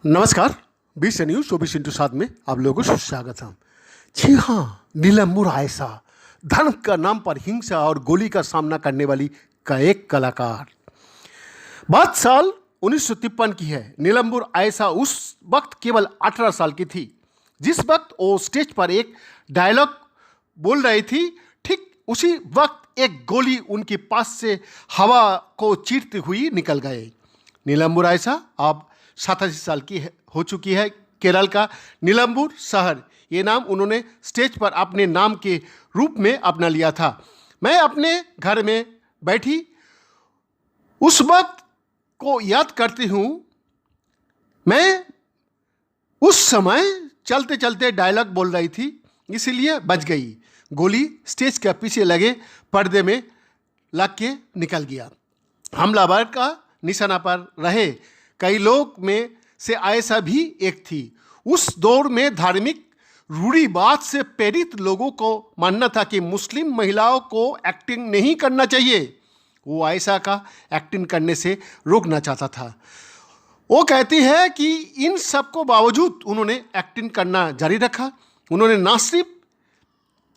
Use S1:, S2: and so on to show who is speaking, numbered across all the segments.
S1: नमस्कार, 20 news 24x7 में आप लोगों को स्वागत है। जी हाँ, नीलम्बुर आयशा धर्म का नाम पर हिंसा और गोली का सामना करने वाली का एक कलाकार। बात साल 1953 की है। नीलम्बुर आयशा उस वक्त केवल 18 साल की थी। जिस वक्त वो स्टेज पर एक डायलॉग बोल रही थी, ठीक उसी वक्त एक गोली उनके पास से हवा को चीरती हुई निकल गई। नीलम्बुर आयशा अब 87 साल की हो चुकी है। केरल का नीलम्बुर शहर, ये नाम उन्होंने स्टेज पर अपने नाम के रूप में अपना लिया था। मैं अपने घर में बैठी उस वक्त को याद करती हूँ। मैं उस समय चलते चलते डायलॉग बोल रही थी, इसीलिए बच गई। गोली स्टेज के पीछे लगे पर्दे में लग के निकल गया। हमलावर का निशाना पर रहे कई लोग में से आयशा भी एक थी। उस दौर में धार्मिक रूढ़िवाद से प्रेरित लोगों को मानना था कि मुस्लिम महिलाओं को एक्टिंग नहीं करना चाहिए। वो आयशा का एक्टिंग करने से रोकना चाहता था। वो कहती है कि इन सब को बावजूद उन्होंने एक्टिंग करना जारी रखा। उन्होंने न सिर्फ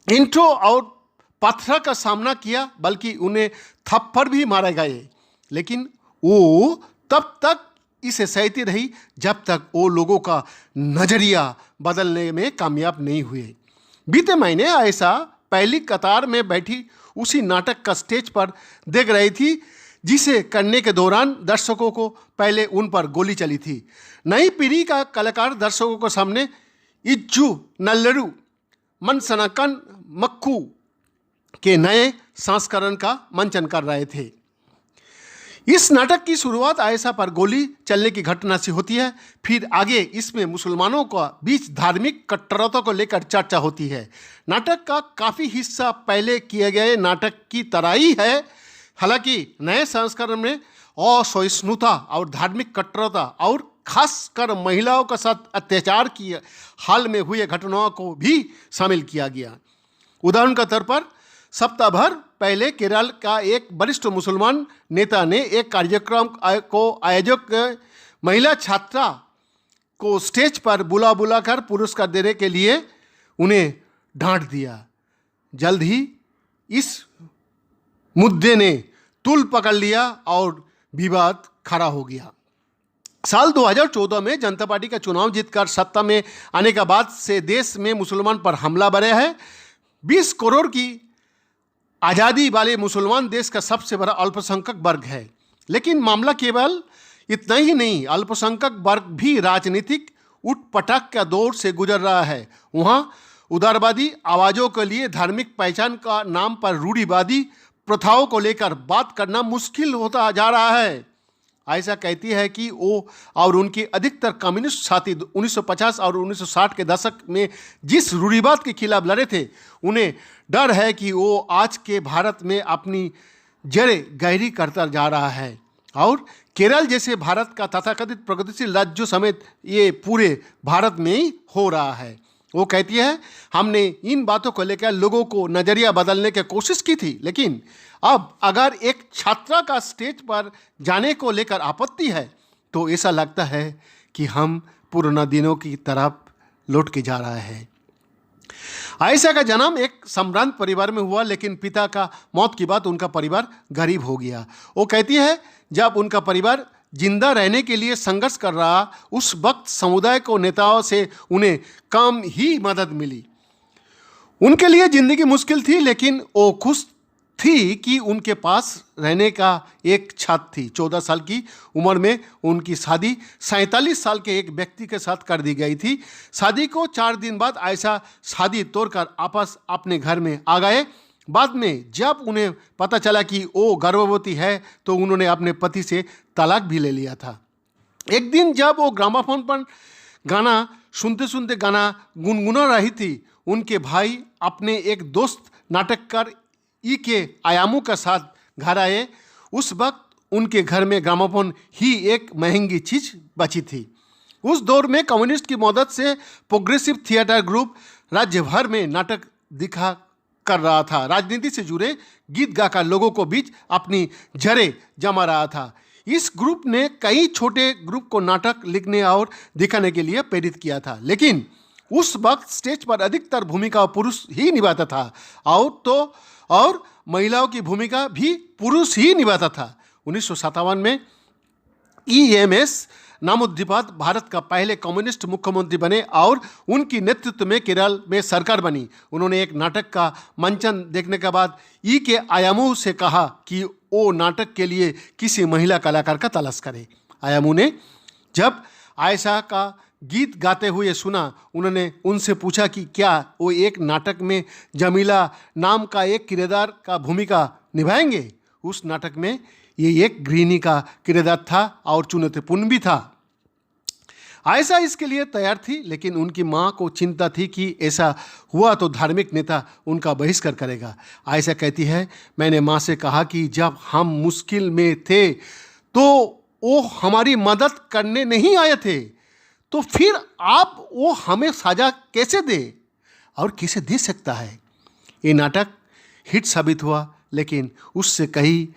S1: इंट्रो और पत्थर का सामना किया, बल्कि उन्हें थप्पड़ भी मारे गए। लेकिन वो तब तक इसे सहती रही जब तक वो लोगों का नजरिया बदलने में कामयाब नहीं हुए। बीते महीने आयशा पहली कतार में बैठी उसी नाटक का स्टेज पर देख रही थी, जिसे करने के दौरान दर्शकों को पहले उन पर गोली चली थी। नई पीढ़ी का कलाकार दर्शकों के सामने इज्जू नल्लरू मनसनाकन मक्खू के नए संस्करण का मंचन कर रहे थे। इस नाटक की शुरुआत आयशा पर गोली चलने की घटना से होती है। फिर आगे इसमें मुसलमानों का बीच धार्मिक कट्टरता को लेकर चर्चा होती है। नाटक का काफ़ी हिस्सा पहले किए गए नाटक की तरह ही है। हालांकि नए संस्करण में असहिष्णुता और धार्मिक कट्टरता और खासकर महिलाओं के साथ अत्याचार की हाल में हुए घटनाओं को भी शामिल किया गया। उदाहरण के तौर पर सप्ताह भर पहले केरल का एक वरिष्ठ मुसलमान नेता ने एक कार्यक्रम को आयोजक महिला छात्रा को स्टेज पर बुलाकर पुरस्कार देने के लिए उन्हें डांट दिया। जल्द ही इस मुद्दे ने तूल पकड़ लिया और विवाद खड़ा हो गया। साल 2014 में जनता पार्टी का चुनाव जीतकर सत्ता में आने के बाद से देश में मुसलमान पर हमला बढ़ा है। 20 करोड़ की आज़ादी वाले मुसलमान देश का सबसे बड़ा अल्पसंख्यक वर्ग है। लेकिन मामला केवल इतना ही नहीं, अल्पसंख्यक वर्ग भी राजनीतिक उठपटाख का दौर से गुजर रहा है। वहाँ उदारवादी आवाज़ों के लिए धार्मिक पहचान का नाम पर रूढ़िवादी प्रथाओं को लेकर बात करना मुश्किल होता जा रहा है। आयशा कहती है कि वो और उनके अधिकतर कम्युनिस्ट साथी 1950 और 1960 के दशक में जिस रूढ़िवाद के खिलाफ लड़े थे, उन्हें डर है कि वो आज के भारत में अपनी जड़ें गहरी करता जा रहा है और केरल जैसे भारत का तथाकथित प्रगतिशील राज्यों समेत ये पूरे भारत में ही हो रहा है। वो कहती है, हमने इन बातों को लेकर लोगों को नज़रिया बदलने की कोशिश की थी, लेकिन अब अगर एक छात्रा का स्टेज पर जाने को लेकर आपत्ति है तो ऐसा लगता है कि हम पुराने दिनों की तरफ लौट के जा रहा है। आयशा का जन्म एक सम्भ्रांत परिवार में हुआ, लेकिन पिता का मौत के बाद उनका परिवार गरीब हो गया। वो कहती है, जब उनका परिवार जिंदा रहने के लिए संघर्ष कर रहा, उस वक्त समुदाय को नेताओं से उन्हें कम ही मदद मिली। उनके लिए जिंदगी मुश्किल थी, लेकिन वो खुश थी कि उनके पास रहने का एक छत थी। 14 साल की उम्र में उनकी शादी 47 साल के एक व्यक्ति के साथ कर दी गई थी। शादी को 4 दिन बाद आयशा शादी तोड़कर वापस अपने घर में आ गए। बाद में जब उन्हें पता चला कि वो गर्भवती है तो उन्होंने अपने पति से तलाक भी ले लिया था। एक दिन जब वो ग्रामाफोन पर गाना सुनते सुनते गाना गुनगुना रही थी, उनके भाई अपने एक दोस्त नाटककार ई के आयामों के साथ घर आए। उस वक्त उनके घर में ग्रामाफोन ही एक महंगी चीज बची थी। उस दौर में कम्युनिस्ट की मदद से प्रोग्रेसिव थिएटर ग्रुप राज्य भर में नाटक दिखा कर रहा था, राजनीति से जुड़े गीत गाकर लोगों को बीच अपनी जड़ें जमा रहा था। इस ग्रुप ने कई छोटे ग्रुप को नाटक लिखने और दिखाने के लिए प्रेरित किया था, लेकिन उस वक्त स्टेज पर अधिकतर भूमिका पुरुष ही निभाता था और महिलाओं की भूमिका भी पुरुष ही निभाता था। 1957 में EMS नामोद्दीपक भारत का पहले कम्युनिस्ट मुख्यमंत्री बने और उनकी नेतृत्व में केरल में सरकार बनी। उन्होंने एक नाटक का मंचन देखने के बाद के आयामू से कहा कि वो नाटक के लिए किसी महिला कलाकार का तलाश करे। आयामू ने जब आयशा का गीत गाते हुए सुना, उन्होंने उनसे पूछा कि क्या वो एक नाटक में जमीला नाम का एक किरदार का भूमिका निभाएंगे। उस नाटक में ये एक गृहिणी का किरदार था और चुनौतीपूर्ण भी था। आयशा इसके लिए तैयार थी, लेकिन उनकी मां को चिंता थी कि ऐसा हुआ तो धार्मिक नेता उनका बहिष्कार करेगा। आयशा कहती है, मैंने मां से कहा कि जब हम मुश्किल में थे तो वो हमारी मदद करने नहीं आए थे, तो फिर आप वो हमें सजा कैसे दे और कैसे दे सकता है। ये नाटक हिट साबित हुआ, लेकिन उससे कई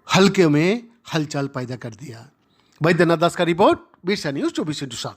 S1: हल्के में हलचल पैदा कर दिया। वैद्यनाथ दास का रिपोर्ट, बीरसा न्यूज़ 24/7।